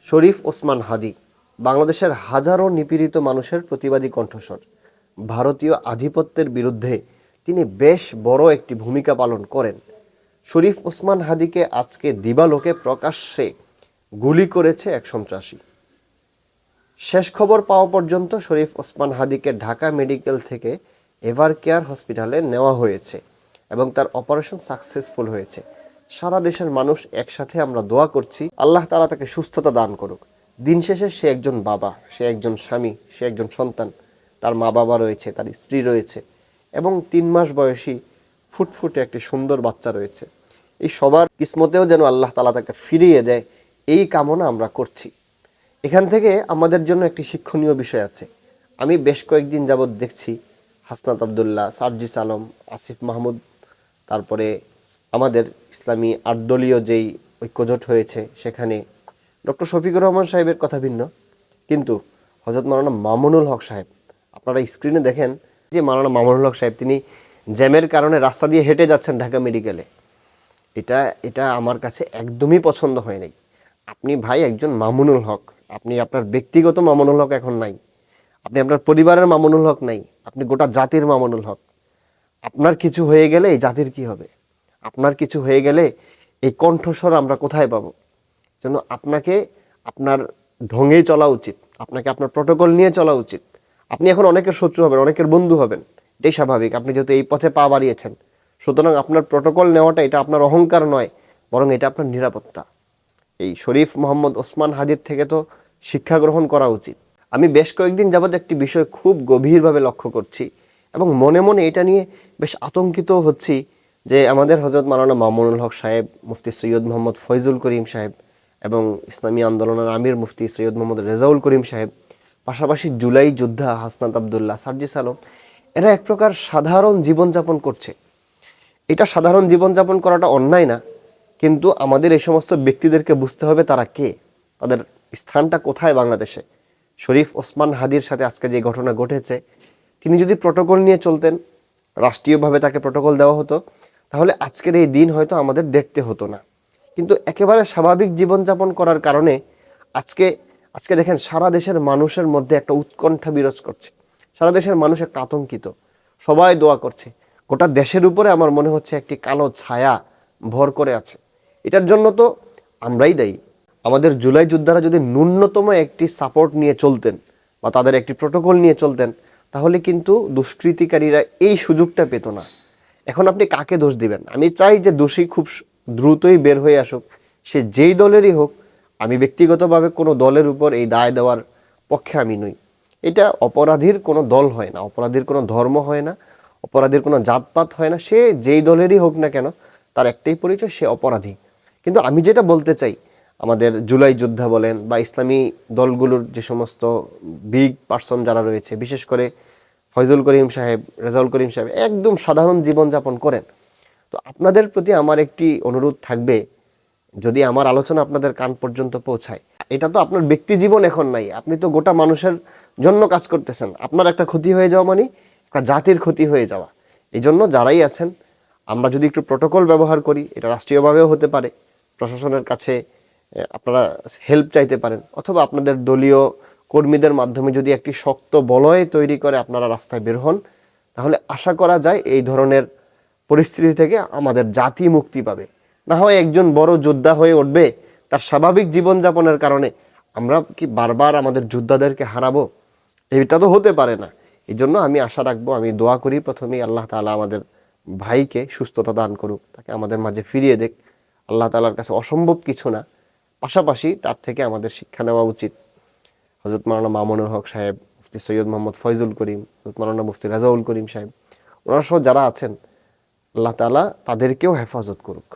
শরীফ ওসমান হাদী বাংলাদেশের হাজারো নিপীড়িত মানুষের প্রতিবাদী কণ্ঠস্বর। ভারতীয় আধিপত্যের বিরুদ্ধে তিনি বেশ বড় একটি ভূমিকা পালন করেন। শরীফ ওসমান হাদীকে আজকে দিবালোকে প্রকাশ্যে গুলি করেছে এক সন্ত্রাসী। শেষ খবর পাওয়া পর্যন্ত শরীফ ওসমান হাদীকে ঢাকা মেডিকেল থেকে এভারকেয়ার হসপিটালে নেওয়া হয়েছে এবং তার অপারেশন সাকসেসফুল হয়েছে। সারা দেশের মানুষ একসাথে আমরা দোয়া করছি, আল্লাহ তাআলা তাকে সুস্থতা দান করুক। দিন শেষে সে একজন বাবা, সে একজন স্বামী, সে একজন সন্তান। তার মা বাবা রয়েছে, তার স্ত্রী রয়েছে এবং 3 মাস বয়সী ফুটফুটে একটি সুন্দর বাচ্চা রয়েছে। এই সবার কিসমতেও যেন আল্লাহ তাআলা তাকে ফিরিয়ে দেয়, এই কামনা আমরা করছি। এখান থেকে আমাদের জন্য একটি শিক্ষণীয় বিষয় আছে। আমি বেশ কয়েকদিন যাবৎ দেখছি হাসনাত আবদুল্লাহ, সার্জিস আলম, আসিফ মাহমুদ, তারপরে আমাদের ইসলামী 8 দলীয় যেই ঐক্যজোট হয়েছে সেখানে ডক্টর শফিকুর রহমান সাহেবের কথা ভিন্ন, কিন্তু হযরত মাওলানা মামুনুল হক সাহেব, আপনারা স্ক্রিনে দেখেন যে মাওলানা মামুনুল হক সাহেব তিনি জ্যামের কারণে রাস্তা দিয়ে হেঁটে যাচ্ছেন ঢাকা মেডিকেলে। এটা আমার কাছে একদমই পছন্দ হয় নাই। আপনি ভাই একজন মামুনুল হক, আপনি আপনার ব্যক্তিগত মামুনুল হক এখন নাই, আপনি আপনার পরিবারের মামুনুল হক নাই, আপনি গোটা জাতির মামুনুল হক। আপনার কিছু হয়ে গেলে এই জাতির কি হবে? আপনার কিছু হয়ে গেলে এই কণ্ঠস্বর আমরা কোথায় পাবো? জন্য আপনাকে আপনার ঢঙেই চলা উচিত, আপনাকে আপনার প্রটোকল নিয়ে চলা উচিত। আপনি এখন অনেকের শত্রু হবেন, অনেকের বন্ধু হবেন, এটাই স্বাভাবিক। আপনি যেহেতু এই পথে পা বাড়িয়েছেন, সুতরাং আপনার প্রটোকল নেওয়াটা এটা আপনার অহংকার নয়, বরং এটা আপনার নিরাপত্তা। এই শরীফ মোহাম্মদ ওসমান হাদীর থেকে তো শিক্ষা গ্রহণ করা উচিত। আমি বেশ কয়েকদিন যাবৎ একটি বিষয় খুব গভীরভাবে লক্ষ্য করছি এবং মনে মনে এটা নিয়ে বেশ আতঙ্কিত হচ্ছি যে আমাদের হযরত মাওলানা মামুনুল হক সাহেব, মুফতি সৈয়দ মোহাম্মদ ফয়জুল করিম সাহেব এবং ইসলামী আন্দোলনের আমির মুফতি সৈয়দ মোহাম্মদ রেজাউল করিম সাহেব, পাশাপাশি জুলাই যোদ্ধা হাসনাত আবদুল্লাহ, সার্জিস আলম, এরা এক প্রকার সাধারণ জীবনযাপন করছে। এটা সাধারণ জীবনযাপন করাটা অন্যায় না, কিন্তু আমাদের এই সমস্ত ব্যক্তিদেরকে বুঝতে হবে তারা কে, তাদের স্থানটা কোথায় বাংলাদেশে। শরীফ ওসমান হাদীর সাথে আজকে যে ঘটনা ঘটেছে, তিনি যদি প্রটোকল নিয়ে চলতেন, রাষ্ট্রীয়ভাবে তাকে প্রটোকল দেওয়া হতো, তাহলে আজকের এই দিন হয়তো আমাদের দেখতে হতো না। কিন্তু একেবারে স্বাভাবিক জীবনযাপন করার কারণে আজকে দেখেন সারা দেশের মানুষের মধ্যে একটা উৎকণ্ঠা বিরাজ করছে। সারা দেশের মানুষ একটা আতঙ্কিত, সবাই দোয়া করছে। গোটা দেশের উপরে আমার মনে হচ্ছে একটি কালো ছায়া ভর করে আছে। এটার জন্য তো আমরাই দায়ী। আমাদের জুলাই যোদ্ধারা যদি ন্যূনতম একটি সাপোর্ট নিয়ে চলতেন বা তাদের একটি প্রটোকল নিয়ে চলতেন, তাহলে কিন্তু দুষ্কৃতিকারীরা এই সুযোগটা পেত না। এখন আপনি কাকে দোষ দিবেন? আমি চাই যে দোষী খুব দ্রুতই বের হয়ে আসুক, সে যেই দলেরই হোক। আমি ব্যক্তিগতভাবে কোনো দলের উপর এই দায় দেওয়ার পক্ষে আমি নই। এটা অপরাধীর কোনো দল হয় না, অপরাধীর কোনো ধর্ম হয় না, অপরাধীর কোনো জাতপাত হয় না। সে যেই দলেরই হোক না কেন, তার একটাই পরিচয়, সে অপরাধী। কিন্তু আমি যেটা বলতে চাই, আমাদের জুলাই যোদ্ধা বলেন বা ইসলামী দলগুলোর যে সমস্ত বিগ পার্সন যারা রয়েছে, বিশেষ করে ফয়জুল করিম সাহেব, রেজাউল করিম সাহেব একদম সাধারণ জীবনযাপন করেন। তো আপনাদের প্রতি আমার একটি অনুরোধ থাকবে, যদি আমার আলোচনা আপনাদের কান পর্যন্ত পৌঁছায়, এটা তো আপনার ব্যক্তি জীবন এখন নাই, আপনি তো গোটা মানুষের জন্য কাজ করতেছেন। আপনার একটা ক্ষতি হয়ে যাওয়া মানে একটা জাতির ক্ষতি হয়ে যাওয়া। এই জন্য যারাই আছেন, আমরা যদি একটু প্রটোকল ব্যবহার করি, এটা রাষ্ট্রীয়ভাবেও হতে পারে, প্রশাসনের কাছে আপনারা হেল্প চাইতে পারেন, অথবা আপনাদের দলীয় কর্মীদের মাধ্যমে যদি একটি শক্ত বলয় তৈরি করে আপনারা রাস্তায় বের হন, তাহলে আশা করা যায় এই ধরনের পরিস্থিতি থেকে আমাদের জাতি মুক্তি পাবে। না হয় একজন বড় যোদ্ধা হয়ে উঠবে, তার স্বাভাবিক জীবনযাপনের কারণে আমরা কি বারবার আমাদের যোদ্ধাদেরকে হারাবো? এটা তো হতে পারে না। এই জন্য আমি আশা রাখবো, আমি দোয়া করি প্রথমেই আল্লাহ তাআলা আমাদের ভাইকে সুস্থতা দান করুক, তাকে আমাদের মাঝে ফিরিয়ে দেখ। আল্লাহ তাআলার কাছে অসম্ভব কিছু না। পাশাপাশি তার থেকে আমাদের শিক্ষা নেওয়া উচিত। হযরত মাওলানা মামুনুল হক সাহেব, মুফতি সৈয়দ মোহাম্মদ ফয়জুল করিম, হযরত মাওলানা মুফতি রেজাউল করিম সাহেব, ওনারা সহ যারা আছেন, আল্লাহ তাআলা তাদেরকেও হেফাজত করুক।